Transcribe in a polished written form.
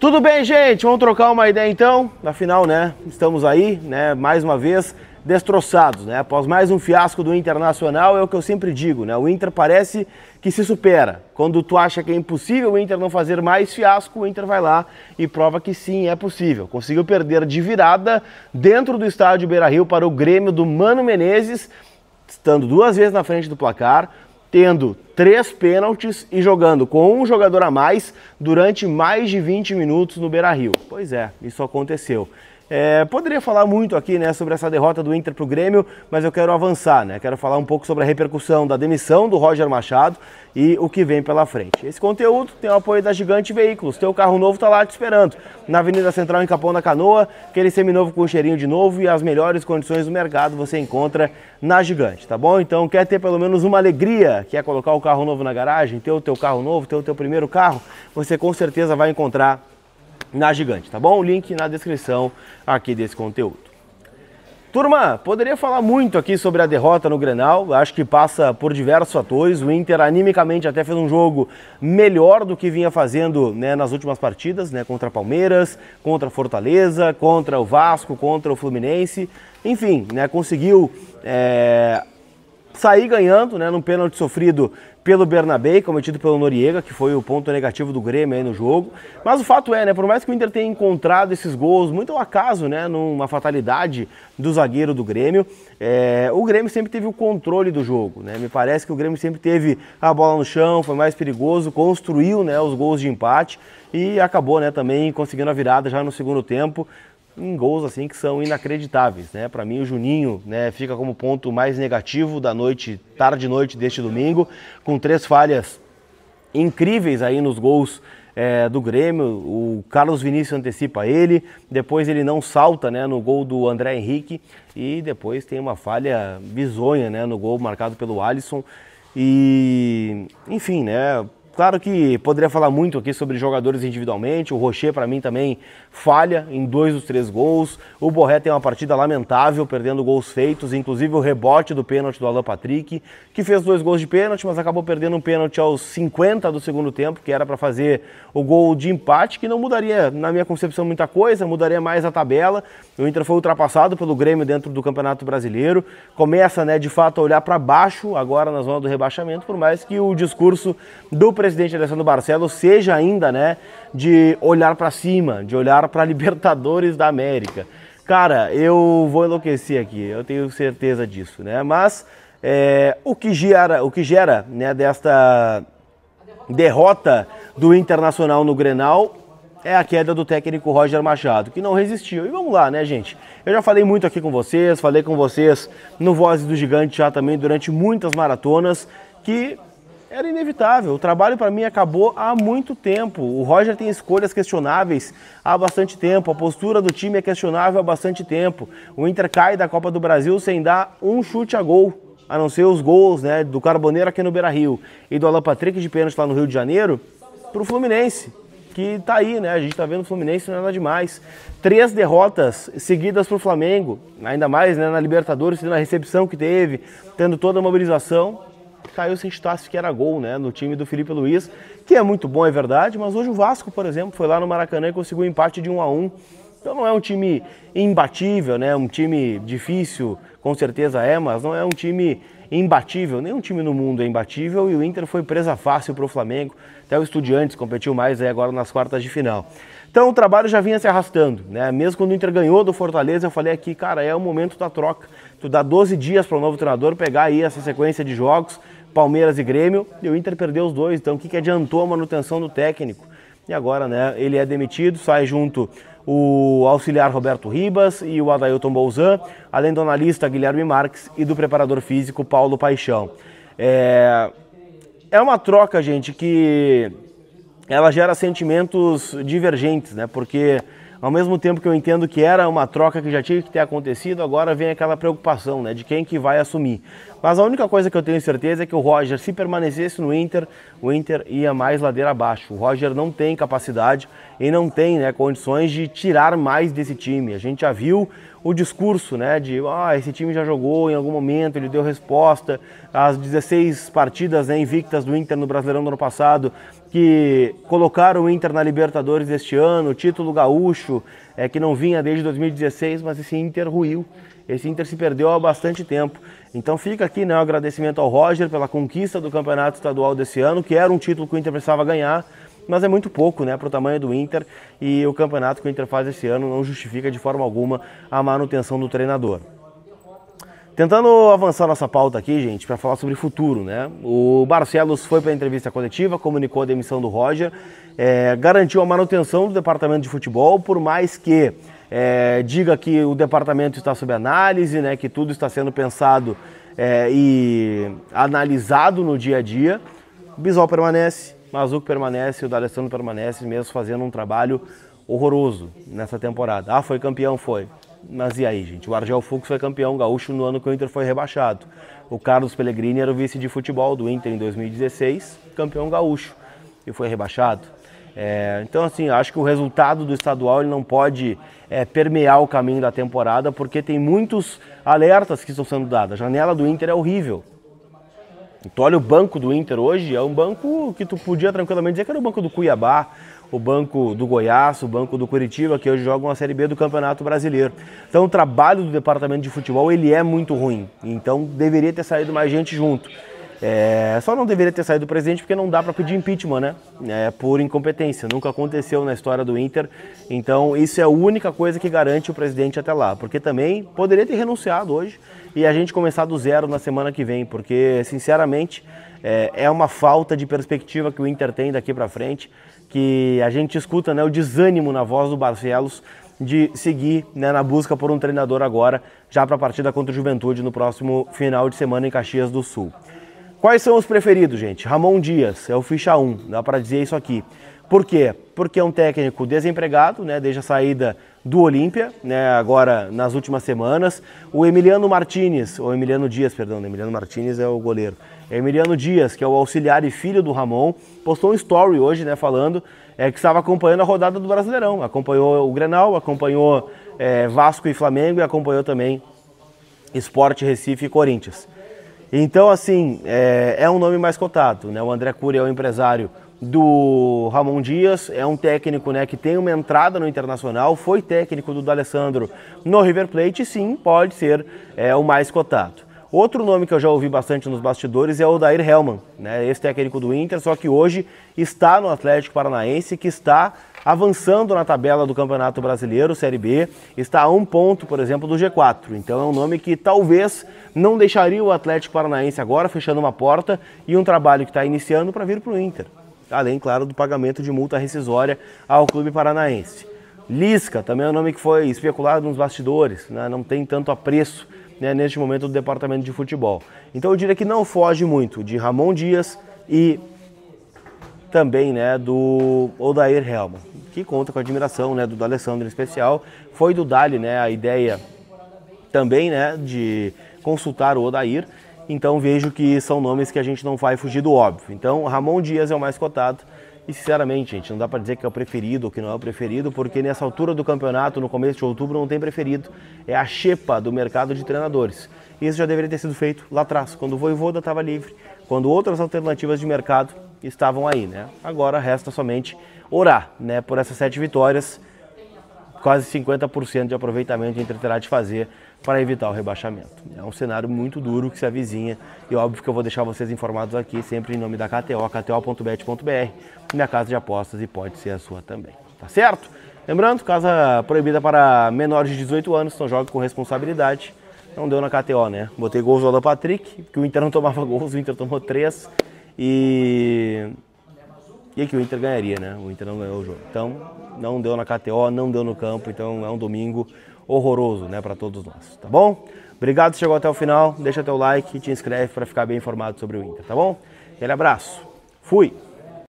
Tudo bem, gente? Vamos trocar uma ideia então? Afinal, né, estamos aí, né, mais uma vez destroçados, né? Após mais um fiasco do Internacional, é o que eu sempre digo, né? O Inter parece que se supera. Quando tu acha que é impossível o Inter não fazer mais fiasco, o Inter vai lá e prova que sim, é possível. Conseguiu perder de virada dentro do estádio Beira-Rio para o Grêmio do Mano Menezes, estando duas vezes na frente do placar, tendo 3 pênaltis e jogando com um jogador a mais durante mais de 20 minutos no Beira-Rio. Pois é, isso aconteceu. Poderia falar muito aqui, né, sobre essa derrota do Inter para o Grêmio, mas eu quero avançar, né? Quero falar um pouco sobre a repercussão da demissão do Roger Machado e o que vem pela frente. Esse conteúdo tem o apoio da Gigante Veículos. Teu carro novo está lá te esperando, na Avenida Central, em Capão da Canoa. Aquele seminovo com cheirinho de novo e as melhores condições do mercado você encontra na Gigante, tá bom? Então, quer ter pelo menos uma alegria, quer colocar o carro novo na garagem, ter o teu carro novo, ter o teu primeiro carro, você com certeza vai encontrar na Gigante, tá bom? O link na descrição aqui desse conteúdo. Turma, poderia falar muito aqui sobre a derrota no Grenal, acho que passa por diversos fatores. O Inter animicamente até fez um jogo melhor do que vinha fazendo, né, nas últimas partidas, né, contra Palmeiras, contra Fortaleza, contra o Vasco, contra o Fluminense, enfim, né, conseguiu sair ganhando, né, num pênalti sofrido pelo Bernabé, cometido pelo Noriega, que foi o ponto negativo do Grêmio aí no jogo. Mas o fato é, né, por mais que o Inter tenha encontrado esses gols, muito ao acaso, né, numa fatalidade do zagueiro do Grêmio, o Grêmio sempre teve o controle do jogo, né? Me parece que o Grêmio sempre teve a bola no chão, foi mais perigoso, construiu, né, os gols de empate e acabou, né, também conseguindo a virada já no segundo tempo, em gols assim que são inacreditáveis, né? Para mim o Juninho, né, fica como ponto mais negativo da noite, tarde e noite deste domingo, com 3 falhas incríveis aí nos gols do Grêmio. O Carlos Vinícius antecipa ele, depois ele não salta, né, no gol do André Henrique e depois tem uma falha bizonha, né, no gol marcado pelo Alisson e, enfim, né, claro que poderia falar muito aqui sobre jogadores individualmente. O Rocher, para mim, também falha em 2 dos 3 gols. O Borré tem uma partida lamentável, perdendo gols feitos, inclusive o rebote do pênalti do Alan Patrick, que fez 2 gols de pênalti, mas acabou perdendo um pênalti aos 50 do segundo tempo, que era para fazer o gol de empate, que não mudaria, na minha concepção, muita coisa, mudaria mais a tabela. O Inter foi ultrapassado pelo Grêmio dentro do Campeonato Brasileiro, começa, né, de fato, a olhar para baixo agora na zona do rebaixamento, por mais que o discurso do presidente Alessandro Barcelos seja ainda, né, de olhar para cima, de olhar para a Libertadores da América. Cara, eu vou enlouquecer aqui, eu tenho certeza disso, né? Mas o que gera, né, desta derrota do Internacional no Grenal é a queda do técnico Roger Machado, que não resistiu. E vamos lá, né, gente? Eu já falei muito aqui com vocês, falei com vocês no Vozes do Gigante já também durante muitas maratonas, que era inevitável. O trabalho para mim acabou há muito tempo. O Roger tem escolhas questionáveis há bastante tempo. A postura do time é questionável há bastante tempo. O Inter cai da Copa do Brasil sem dar um chute a gol, a não ser os gols, né, do Carboneiro aqui no Beira-Rio e do Alan Patrick de pênalti lá no Rio de Janeiro para o Fluminense, que tá aí, né? A gente tá vendo o Fluminense, não é nada demais. 3 derrotas seguidas pro Flamengo, ainda mais, né, na Libertadores, na recepção que teve, tendo toda a mobilização. Caiu sem chutar que era gol, né, no time do Felipe Luiz, que é muito bom, é verdade, mas hoje o Vasco, por exemplo, foi lá no Maracanã e conseguiu um empate de 1-1. Então não é um time imbatível, né, um time difícil, com certeza mas não é um time imbatível, nenhum time no mundo é imbatível, e o Inter foi presa fácil para o Flamengo, até o Estudiantes competiu mais aí agora nas quartas de final. Então o trabalho já vinha se arrastando, né? Mesmo quando o Inter ganhou do Fortaleza, eu falei aqui, cara, é o momento da troca. Tu dá 12 dias para o novo treinador pegar aí essa sequência de jogos, Palmeiras e Grêmio, e o Inter perdeu os 2, então o que adiantou a manutenção do técnico? E agora, né, ele é demitido, sai junto o auxiliar Roberto Ribas e o Adailton Bolzan, além do analista Guilherme Marques e do preparador físico Paulo Paixão. É uma troca, gente, que ela gera sentimentos divergentes, né? Porque ao mesmo tempo que eu entendo que era uma troca que já tinha que ter acontecido, agora vem aquela preocupação, né, de quem que vai assumir. Mas a única coisa que eu tenho certeza é que o Roger, se permanecesse no Inter, o Inter ia mais ladeira abaixo. O Roger não tem capacidade e não tem, né, condições de tirar mais desse time. A gente já viu o discurso, né, de esse time já jogou em algum momento, ele deu resposta. As 16 partidas, né, invictas do Inter no Brasileirão do ano passado, que colocaram o Inter na Libertadores este ano, o título gaúcho, que não vinha desde 2016, mas esse Inter ruiu. Esse Inter se perdeu há bastante tempo. Então fica aqui, né, o agradecimento ao Roger pela conquista do Campeonato Estadual desse ano, que era um título que o Inter precisava ganhar, mas é muito pouco, né, para o tamanho do Inter, e o campeonato que o Inter faz esse ano não justifica de forma alguma a manutenção do treinador. Tentando avançar nossa pauta aqui, gente, para falar sobre futuro, né? O Barcelos foi para a entrevista coletiva, comunicou a demissão do Roger, garantiu a manutenção do departamento de futebol, por mais que diga que o departamento está sob análise, né, que tudo está sendo pensado e analisado no dia a dia. O Bisol permanece, Mazuco permanece, o D'Alessandro permanece, mesmo fazendo um trabalho horroroso nessa temporada. Ah, foi campeão? Foi. Mas e aí, gente? O Argel Fux foi campeão gaúcho no ano que o Inter foi rebaixado. O Carlos Pellegrini era o vice de futebol do Inter em 2016, campeão gaúcho, e foi rebaixado. Então, assim, acho que o resultado do estadual ele não pode permear o caminho da temporada, porque tem muitos alertas que estão sendo dados. A janela do Inter é horrível. Tu olha o banco do Inter hoje, é um banco que tu podia tranquilamente dizer que era o banco do Cuiabá, o banco do Goiás, o banco do Curitiba, que hoje jogam a Série B do Campeonato Brasileiro. Então o trabalho do departamento de futebol ele é muito ruim, então deveria ter saído mais gente junto. Só não deveria ter saído o presidente porque não dá para pedir impeachment, né? Por incompetência, nunca aconteceu na história do Inter, então isso é a única coisa que garante o presidente até lá, porque também poderia ter renunciado hoje e a gente começar do zero na semana que vem, porque sinceramente é uma falta de perspectiva que o Inter tem daqui para frente, que a gente escuta, né, o desânimo na voz do Barcelos de seguir, né, na busca por um treinador agora, já para a partida contra o Juventude no próximo final de semana em Caxias do Sul. Quais são os preferidos, gente? Ramon Dias é o ficha 1, dá para dizer isso aqui. Por quê? Porque é um técnico desempregado, né, desde a saída do Olímpia, né, agora nas últimas semanas. O Emiliano Dias, Emiliano Martínez é o goleiro. Emiliano Dias, que é o auxiliar e filho do Ramon, postou um story hoje, né, falando que estava acompanhando a rodada do Brasileirão. Acompanhou o Grenal, acompanhou Vasco e Flamengo e acompanhou também Sport, Recife e Corinthians. Então, assim, é um nome mais cotado, né? O André Cury é o empresário do Ramon Dias, é um técnico, né, que tem uma entrada no Internacional, foi técnico do D'Alessandro no River Plate e sim, pode ser o mais cotado. Outro nome que eu já ouvi bastante nos bastidores é o Odair Hellmann, né, ex-técnico do Inter, só que hoje está no Atlético Paranaense, que está avançando na tabela do Campeonato Brasileiro, Série B, está a 1 ponto, por exemplo, do G4. Então é um nome que talvez não deixaria o Atlético Paranaense agora, fechando uma porta, e um trabalho que está iniciando para vir para o Inter. Além, claro, do pagamento de multa rescisória ao clube paranaense. Lisca também é um nome que foi especulado nos bastidores, né, não tem tanto apreço, né, neste momento do departamento de futebol. Então eu diria que não foge muito de Ramon Dias e também, né, do Odair Hellmann, que conta com a admiração, né, do D'Alessandro em especial. Foi do Dali, né, a ideia também, né, de consultar o Odair. Então vejo que são nomes que a gente não vai fugir do óbvio. Então Ramon Dias é o mais cotado. E sinceramente, gente, não dá para dizer que é o preferido ou que não é o preferido, porque nessa altura do campeonato, no começo de outubro, não tem preferido. É a xepa do mercado de treinadores. Isso já deveria ter sido feito lá atrás, quando o Vojvoda estava livre, quando outras alternativas de mercado estavam aí, né? Agora resta somente orar, né, por essas 7 vitórias, quase 50% de aproveitamento que o Inter terá de fazer para evitar o rebaixamento. É um cenário muito duro que se avizinha e óbvio que eu vou deixar vocês informados aqui, sempre em nome da KTO, kto.bet.br, minha casa de apostas e pode ser a sua também, tá certo? Lembrando, casa proibida para menores de 18 anos, então jogue com responsabilidade. Não deu na KTO, né? Botei gols do Alan Patrick, que o Inter não tomava gols, o Inter tomou 3 e que o Inter ganharia, né? O Inter não ganhou o jogo. Então, não deu na KTO, não deu no campo, então é um domingo horroroso, né, para todos nós, tá bom? Obrigado, chegou até o final, deixa teu like e te inscreve para ficar bem informado sobre o Inter, tá bom? Aquele abraço, fui!